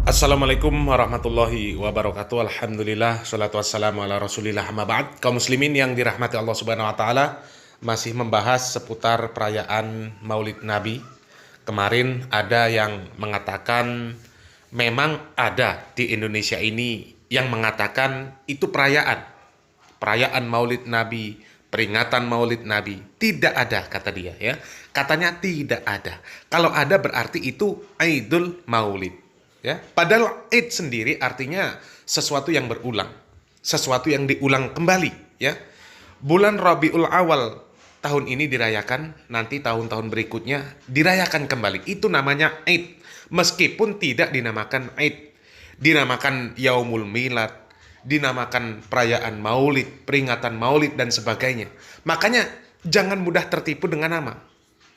Assalamualaikum warahmatullahi wabarakatuh. Alhamdulillah, salatu wassalamu ala rasulillah, amma ba'd. Kaum muslimin yang dirahmati Allah subhanahu wa ta'ala, masih membahas seputar perayaan Maulid Nabi. Kemarin ada yang mengatakan memang ada di Indonesia ini yang mengatakan itu perayaan Maulid Nabi, peringatan Maulid Nabi. Tidak ada, kata dia, ya. Katanya tidak ada. Kalau ada berarti itu Aidul Maulid. Ya, padahal Id sendiri artinya sesuatu yang berulang, sesuatu yang diulang kembali. Ya, bulan Rabiul Awal tahun ini dirayakan, nanti tahun-tahun berikutnya dirayakan kembali. Itu namanya Id, meskipun tidak dinamakan Id, dinamakan Yaumul Milad, dinamakan perayaan Maulid, peringatan Maulid dan sebagainya. Makanya jangan mudah tertipu dengan nama.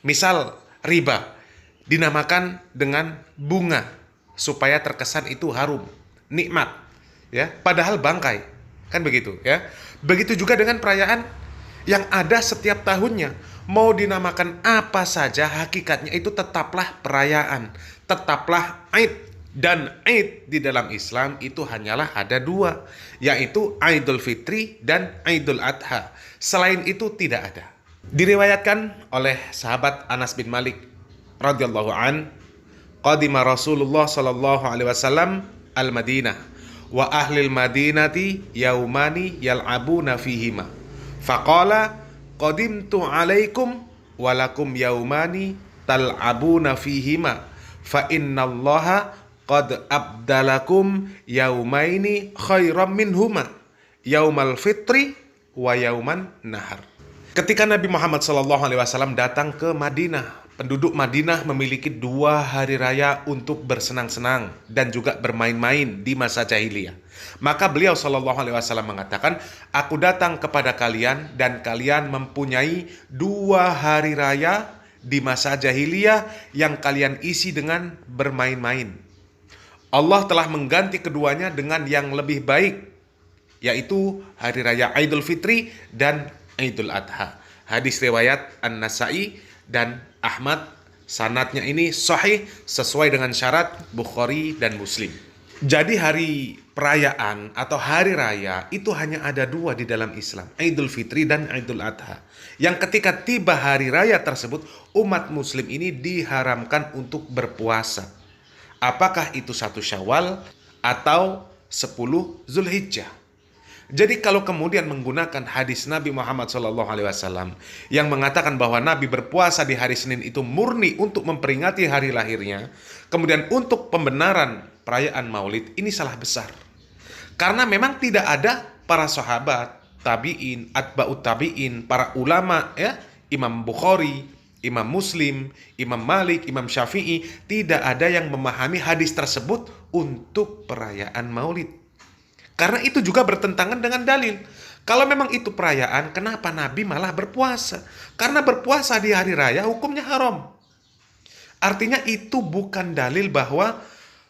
Misal riba dinamakan dengan bunga supaya terkesan itu harum, nikmat, ya, padahal bangkai, kan begitu, ya. Begitu juga dengan perayaan yang ada setiap tahunnya, mau dinamakan apa saja, hakikatnya itu tetaplah perayaan, tetaplah Aid. Dan Aid di dalam Islam itu hanyalah ada dua, yaitu Aidul Fitri dan Aidul Adha. Selain itu tidak ada. Diriwayatkan oleh sahabat Anas bin Malik radhiyallahu an, qadima Rasulullah sallallahu alaihi wasallam al-Madinah wa ahlil madinati yaumani yal'abuna fihima faqala qadimtu alaikum walakum yaumani tal'abuna fihima fa innallaha qad abdalakum yaumaini khairam minhuma yaumal fitri wa yauman nahar. Ketika Nabi Muhammad SAW datang ke Madinah, penduduk Madinah memiliki 2 hari raya untuk bersenang-senang dan juga bermain-main di masa jahiliyah. Maka beliau SAW mengatakan, aku datang kepada kalian dan kalian mempunyai 2 hari raya di masa jahiliyah yang kalian isi dengan bermain-main. Allah telah mengganti keduanya dengan yang lebih baik, yaitu hari raya Idul Fitri dan Idul Adha. Hadis riwayat An-Nasa'i dan Ahmad, sanadnya ini sahih sesuai dengan syarat Bukhari dan Muslim. Jadi hari perayaan atau hari raya itu hanya ada 2 di dalam Islam, Idul Fitri dan Idul Adha. Yang ketika tiba hari raya tersebut, umat muslim ini diharamkan untuk berpuasa. Apakah itu 1 Syawal atau 10 Zulhijjah. Jadi kalau kemudian menggunakan hadis Nabi Muhammad SAW yang mengatakan bahwa Nabi berpuasa di hari Senin itu murni untuk memperingati hari lahirnya, kemudian untuk pembenaran perayaan Maulid, ini salah besar. Karena memang tidak ada para sahabat, tabi'in, atba'ut tabi'in, para ulama, ya, Imam Bukhari, Imam Muslim, Imam Malik, Imam Syafi'i, tidak ada yang memahami hadis tersebut untuk perayaan Maulid. Karena itu juga bertentangan dengan dalil. Kalau memang itu perayaan, kenapa Nabi malah berpuasa? Karena berpuasa di hari raya hukumnya haram. Artinya itu bukan dalil bahwa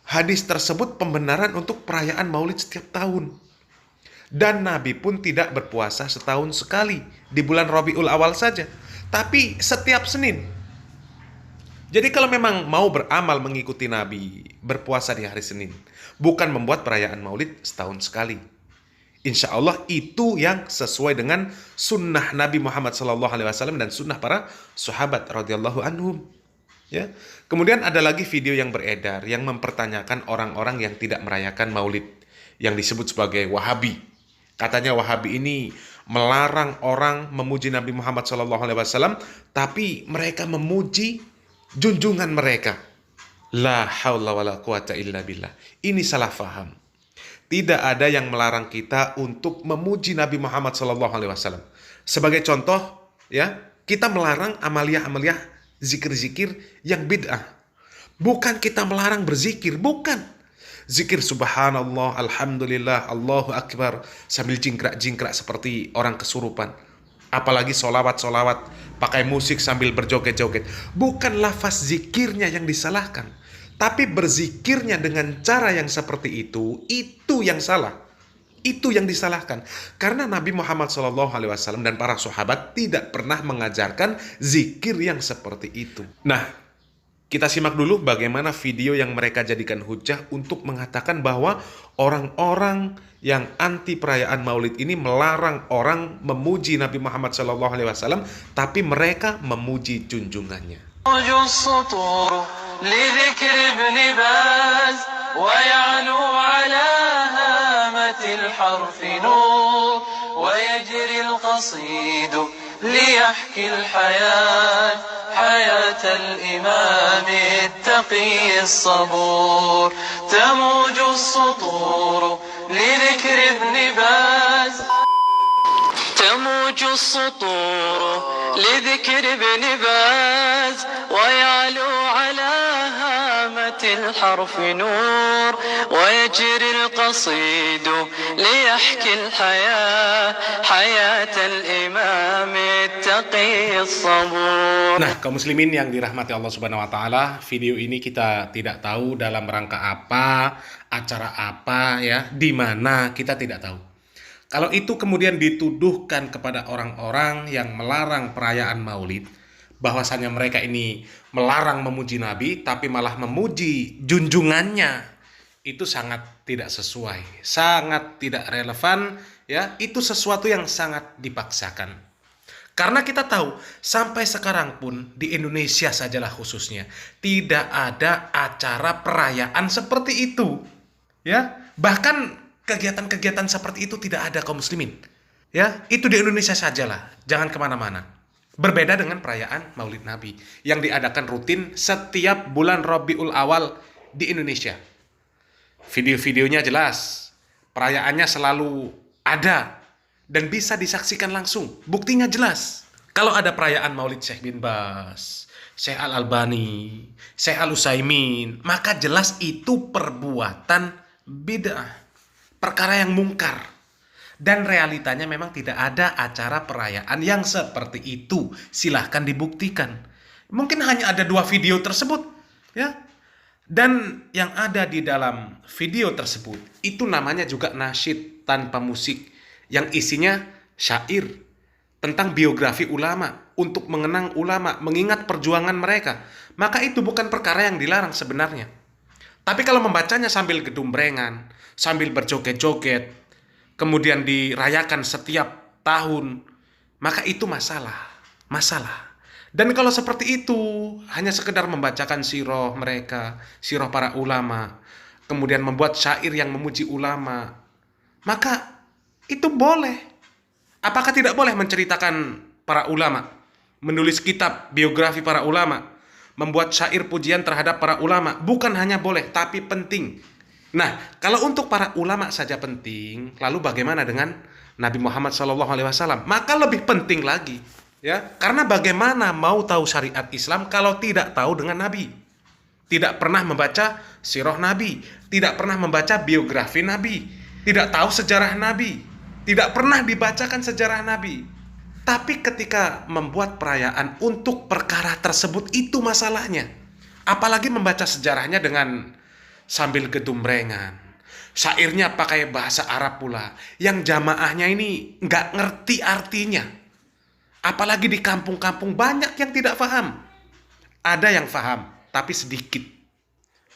hadis tersebut pembenaran untuk perayaan Maulid setiap tahun. Dan Nabi pun tidak berpuasa setahun sekali di bulan Rabiul Awal saja, tapi setiap Senin. Jadi kalau memang mau beramal mengikuti Nabi, berpuasa di hari Senin, bukan membuat perayaan Maulid setahun sekali. Insya Allah itu yang sesuai dengan sunnah Nabi Muhammad SAW dan sunnah para sahabat radhiyallahu anhum. Ya. Kemudian ada lagi video yang beredar yang mempertanyakan orang-orang yang tidak merayakan Maulid, yang disebut sebagai Wahabi. Katanya Wahabi ini melarang orang memuji Nabi Muhammad SAW, tapi mereka memuji junjungan mereka. La haula wala quwata illa billah. Ini salah faham. Tidak ada yang melarang kita untuk memuji Nabi Muhammad SAW. Sebagai contoh, ya, kita melarang amalia-amalia zikir-zikir yang bid'ah. Bukan kita melarang berzikir, bukan. Zikir subhanallah, alhamdulillah, Allahu akbar sambil jingkrak-jingkrak seperti orang kesurupan. Apalagi solawat-solawat pakai musik sambil berjoget-joget. Bukan lafaz zikirnya yang disalahkan, tapi berzikirnya dengan cara yang seperti itu yang salah. Itu yang disalahkan. Karena Nabi Muhammad SAW dan para sahabat tidak pernah mengajarkan zikir yang seperti itu. Nah, Kita simak dulu bagaimana video yang mereka jadikan hujah untuk mengatakan bahwa orang-orang yang anti perayaan Maulid ini melarang orang memuji Nabi Muhammad SAW, tapi mereka memuji junjungannya. ليحكي الحياة حياة الإمام التقي الصبور تموج السطور لذكر ابن باز تموج السطور لذكر ابن باز ويعلو على هامة الحرف نور ويجري القصيد ليحكي الحياة حياة الإمام التقي الصبور. Nah, kaum muslimin yang dirahmati Allah Subhanahu wa taala, video ini kita tidak tahu dalam rangka apa, acara apa ya, di mana kita tidak tahu. Kalau itu kemudian dituduhkan kepada orang-orang yang melarang perayaan Maulid, bahwasannya mereka ini melarang memuji Nabi tapi malah memuji junjungannya, itu sangat tidak sesuai, sangat tidak relevan ya, itu sesuatu yang sangat dipaksakan. Karena kita tahu sampai sekarang pun di Indonesia sajalah khususnya tidak ada acara perayaan seperti itu. Ya, bahkan kegiatan-kegiatan seperti itu tidak ada kaum muslimin. Ya, itu di Indonesia sajalah, jangan kemana-mana. Berbeda dengan perayaan Maulid Nabi yang diadakan rutin setiap bulan Rabiul Awal di Indonesia. Video-videonya jelas, perayaannya selalu ada dan bisa disaksikan langsung. Buktinya jelas. Kalau ada perayaan Maulid Syekh bin Baz, Syekh Al-Albani, Syekh Al-Utsaimin, maka jelas itu perbuatan bid'ah, perkara yang mungkar. Dan realitanya memang tidak ada acara perayaan yang seperti itu. Silahkan dibuktikan. Mungkin hanya ada 2 video tersebut, ya. Dan yang ada di dalam video tersebut itu namanya juga nasyid tanpa musik, yang isinya syair tentang biografi ulama untuk mengenang ulama, mengingat perjuangan mereka. Maka itu bukan perkara yang dilarang sebenarnya. Tapi kalau membacanya sambil gedumrengan, sambil berjoget-joget, kemudian dirayakan setiap tahun, maka itu masalah. Dan kalau seperti itu, hanya sekedar membacakan sirah mereka, sirah para ulama, kemudian membuat syair yang memuji ulama, maka itu boleh. Apakah tidak boleh menceritakan para ulama, menulis kitab biografi para ulama, membuat syair pujian terhadap para ulama? Bukan hanya boleh, tapi penting. Nah, kalau untuk para ulama saja penting, lalu bagaimana dengan Nabi Muhammad SAW? Maka lebih penting lagi, ya. Karena bagaimana mau tahu syariat Islam kalau tidak tahu dengan Nabi? Tidak pernah membaca sirah Nabi, tidak pernah membaca biografi Nabi, tidak tahu sejarah Nabi, tidak pernah dibacakan sejarah Nabi. Tapi ketika membuat perayaan untuk perkara tersebut, itu masalahnya. Apalagi membaca sejarahnya dengan sambil gedumrengan. Syairnya pakai bahasa Arab pula, yang jamaahnya ini nggak ngerti artinya. Apalagi di kampung-kampung banyak yang tidak paham. Ada yang paham, tapi sedikit.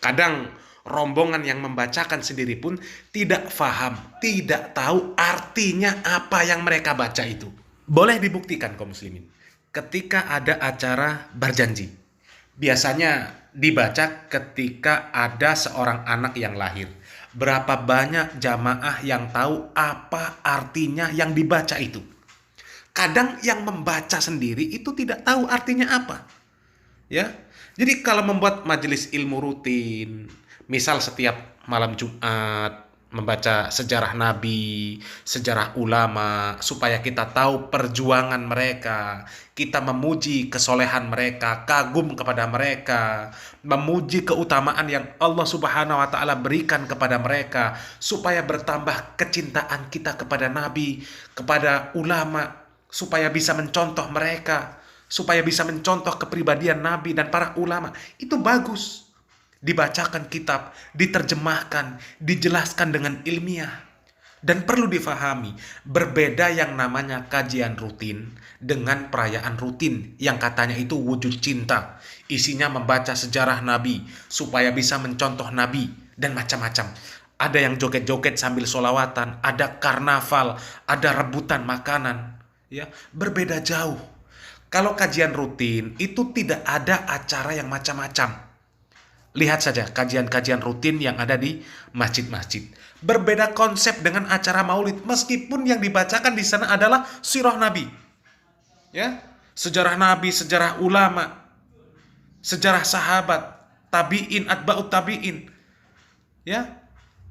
Kadang rombongan yang membacakan sendiri pun tidak paham, tidak tahu artinya apa yang mereka baca itu. Boleh dibuktikan kaum muslimin. Ketika ada acara berjanji, biasanya dibaca ketika ada seorang anak yang lahir. Berapa banyak jamaah yang tahu apa artinya yang dibaca itu? Kadang yang membaca sendiri itu tidak tahu artinya apa. Ya. Jadi kalau membuat majelis ilmu rutin, misal setiap malam Jumat membaca sejarah Nabi, sejarah ulama, supaya kita tahu perjuangan mereka, kita memuji kesolehan mereka, kagum kepada mereka, memuji keutamaan yang Allah Subhanahu wa taala berikan kepada mereka, supaya bertambah kecintaan kita kepada Nabi, kepada ulama, supaya bisa mencontoh mereka, supaya bisa mencontoh kepribadian Nabi dan para ulama. Itu bagus. Dibacakan kitab, diterjemahkan, dijelaskan dengan ilmiah. Dan perlu difahami, berbeda yang namanya kajian rutin dengan perayaan rutin yang katanya itu wujud cinta. Isinya membaca sejarah Nabi, supaya bisa mencontoh Nabi, dan macam-macam. Ada yang joget-joget sambil solawatan, ada karnaval, ada rebutan makanan. Ya, berbeda jauh. Kalau kajian rutin, itu tidak ada acara yang macam-macam. Lihat saja kajian-kajian rutin yang ada di masjid-masjid. Berbeda konsep dengan acara maulid, meskipun yang dibacakan di sana adalah sirah Nabi. Ya, sejarah Nabi, sejarah ulama, sejarah sahabat, tabi'in, atba'ut tabi'in. Ya,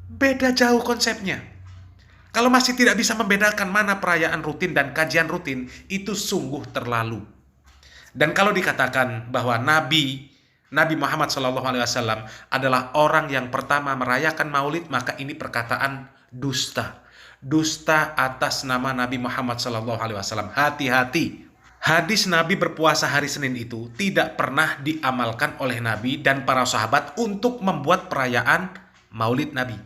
beda jauh konsepnya. Kalau masih tidak bisa membedakan mana perayaan rutin dan kajian rutin, itu sungguh terlalu. Dan kalau dikatakan bahwa Nabi Muhammad SAW adalah orang yang pertama merayakan maulid, maka ini perkataan dusta. Dusta atas nama Nabi Muhammad SAW. Hati-hati. Hadis Nabi berpuasa hari Senin itu tidak pernah diamalkan oleh Nabi dan para sahabat untuk membuat perayaan maulid Nabi.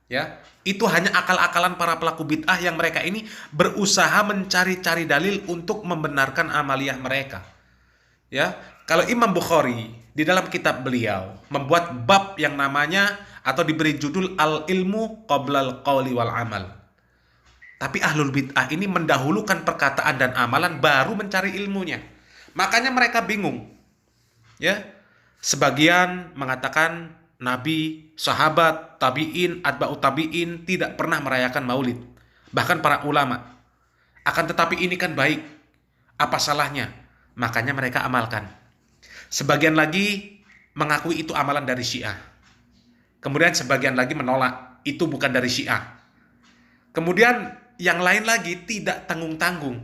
Ya, itu hanya akal-akalan para pelaku bid'ah yang mereka ini berusaha mencari-cari dalil untuk membenarkan amaliyah mereka. Ya, kalau Imam Bukhari di dalam kitab beliau membuat bab yang namanya atau diberi judul Al-Ilmu Qoblal Qawli wal Amal. Tapi ahlul bid'ah ini mendahulukan perkataan dan amalan baru mencari ilmunya. Makanya mereka bingung. Ya, sebagian mengatakan Nabi, sahabat, tabi'in, atba'ut tabi'in tidak pernah merayakan maulid. Bahkan para ulama. Akan tetapi ini kan baik. Apa salahnya? Makanya mereka amalkan. Sebagian lagi mengakui itu amalan dari Syiah. Kemudian sebagian lagi menolak, itu bukan dari Syiah. Kemudian yang lain lagi tidak tanggung-tanggung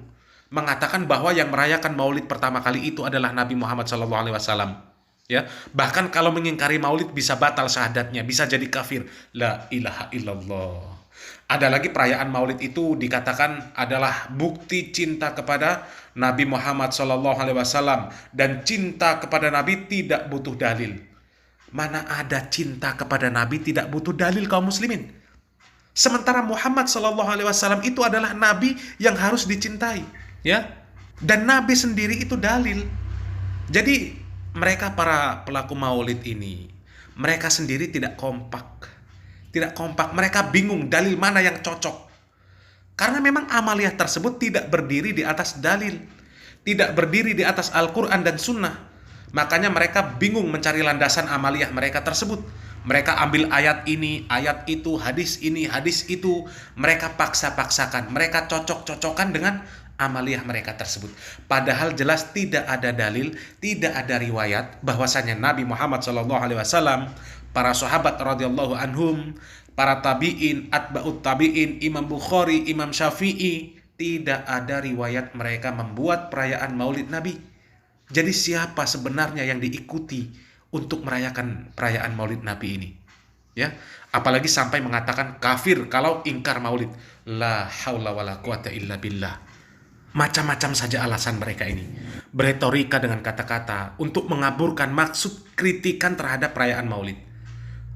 mengatakan bahwa yang merayakan maulid pertama kali itu adalah Nabi Muhammad SAW. Ya, bahkan kalau mengingkari maulid bisa batal syahadatnya, bisa jadi kafir. La ilaha illallah. Ada lagi perayaan maulid itu dikatakan adalah bukti cinta kepada Nabi Muhammad SAW dan cinta kepada Nabi tidak butuh dalil. Mana ada cinta kepada Nabi tidak butuh dalil kaum muslimin? Sementara Muhammad SAW itu adalah Nabi yang harus dicintai, ya. Dan Nabi sendiri itu dalil. Jadi mereka para pelaku maulid ini, mereka sendiri tidak kompak. Tidak kompak, mereka bingung dalil mana yang cocok. Karena memang amaliyah tersebut tidak berdiri di atas dalil, tidak berdiri di atas Al-Quran dan Sunnah. Makanya mereka bingung mencari landasan amaliyah mereka tersebut. Mereka ambil ayat ini, ayat itu, hadis ini, hadis itu. Mereka paksa-paksakan, mereka cocok-cocokkan dengan amaliyah mereka tersebut. Padahal jelas tidak ada dalil, tidak ada riwayat bahwasanya Nabi Muhammad SAW, para sahabat radhiyallahu anhum, para tabi'in, atba'ut tabi'in, Imam Bukhari, Imam Syafi'i, tidak ada riwayat mereka membuat perayaan maulid Nabi. Jadi siapa sebenarnya yang diikuti untuk merayakan perayaan maulid Nabi ini? Ya, apalagi sampai mengatakan kafir kalau ingkar maulid. La haula wala quwata illa billah. Macam-macam saja alasan mereka ini. Beretorika dengan kata-kata untuk mengaburkan maksud kritikan terhadap perayaan maulid.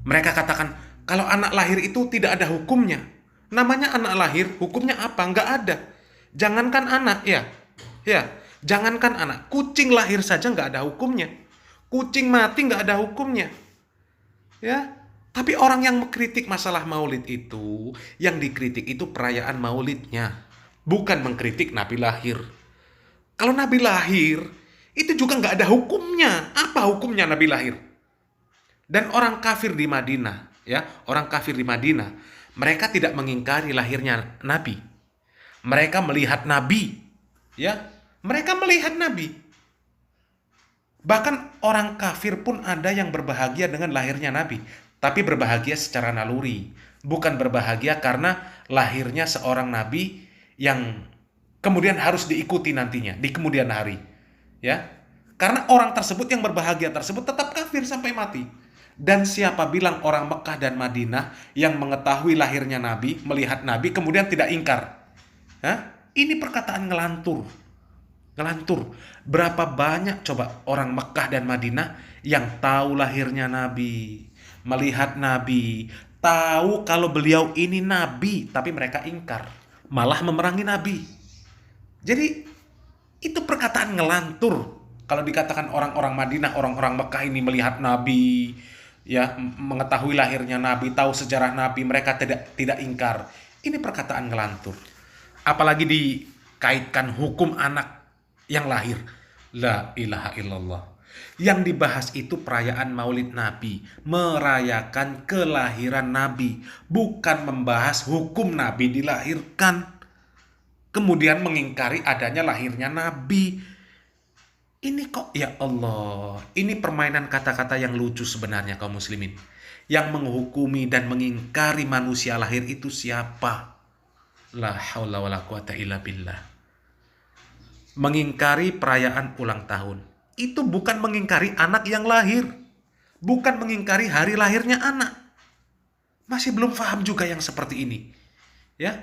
Mereka katakan kalau anak lahir itu tidak ada hukumnya. Namanya anak lahir, hukumnya apa? Nggak ada. Jangankan anak, ya. Jangankan anak, kucing lahir saja nggak ada hukumnya. Kucing mati nggak ada hukumnya. Ya, tapi orang yang mengkritik masalah maulid itu, yang dikritik itu perayaan maulidnya, bukan mengkritik Nabi lahir. Kalau Nabi lahir, itu juga nggak ada hukumnya. Apa hukumnya Nabi lahir? Dan orang kafir di Madinah, ya, orang kafir di Madinah, mereka tidak mengingkari lahirnya Nabi. Mereka melihat Nabi, ya, mereka melihat Nabi. Bahkan orang kafir pun ada yang berbahagia dengan lahirnya Nabi, tapi berbahagia secara naluri, bukan berbahagia karena lahirnya seorang Nabi yang kemudian harus diikuti nantinya di kemudian hari, ya. Karena orang tersebut yang berbahagia tersebut tetap kafir sampai mati. Dan siapa bilang orang Mekah dan Madinah yang mengetahui lahirnya Nabi, melihat Nabi kemudian tidak ingkar? Ini perkataan ngelantur. Ngelantur. Berapa banyak coba orang Mekah dan Madinah yang tahu lahirnya Nabi, melihat Nabi, tahu kalau beliau ini nabi, tapi mereka ingkar, malah memerangi nabi. Jadi itu perkataan ngelantur. Kalau dikatakan orang-orang Madinah, orang-orang Mekah ini melihat nabi, ya, mengetahui lahirnya nabi, tahu sejarah nabi, mereka tidak ingkar. Ini perkataan ngelantur. Apalagi dikaitkan hukum anak yang lahir. La ilaha illallah. Yang dibahas itu perayaan Maulid Nabi, merayakan kelahiran Nabi, bukan membahas hukum Nabi dilahirkan, kemudian mengingkari adanya lahirnya Nabi. Ini kok, ya Allah, ini permainan kata-kata yang lucu sebenarnya kaum muslimin. Yang menghukumi dan mengingkari manusia lahir itu siapa? La haula wala quwata illa billah. Mengingkari perayaan ulang tahun itu bukan mengingkari anak yang lahir, bukan mengingkari hari lahirnya anak. Masih belum paham juga yang seperti ini, ya.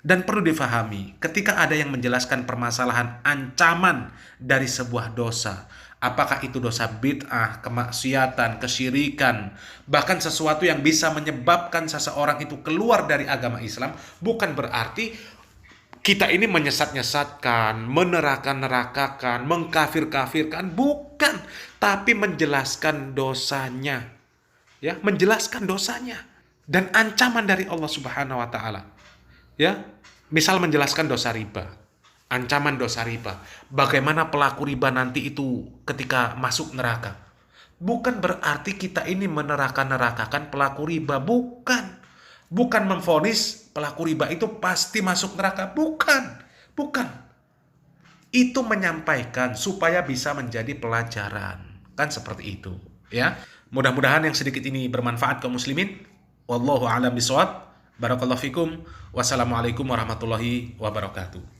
Dan perlu difahami, ketika ada yang menjelaskan permasalahan ancaman dari sebuah dosa, apakah itu dosa bid'ah, kemaksiatan, kesyirikan, bahkan sesuatu yang bisa menyebabkan seseorang itu keluar dari agama Islam, bukan berarti kita ini menyesat-nyesatkan, meneraka-nerakakan, mengkafir-kafirkan, bukan, tapi menjelaskan dosanya. Ya, menjelaskan dosanya dan ancaman dari Allah Subhanahu wa taala. Ya, misal menjelaskan dosa riba, ancaman dosa riba. Bagaimana pelaku riba nanti itu ketika masuk neraka? Bukan berarti kita ini meneraka-nerakakan pelaku riba, bukan. Bukan memvonis pelaku riba itu pasti masuk neraka, bukan. Itu menyampaikan supaya bisa menjadi pelajaran, kan seperti itu, ya. Mudah-mudahan yang sedikit ini bermanfaat kaum muslimin. Wallahu a'lam bishawab. Barakallahu fikum. Wassalamualaikum warahmatullahi wabarakatuh.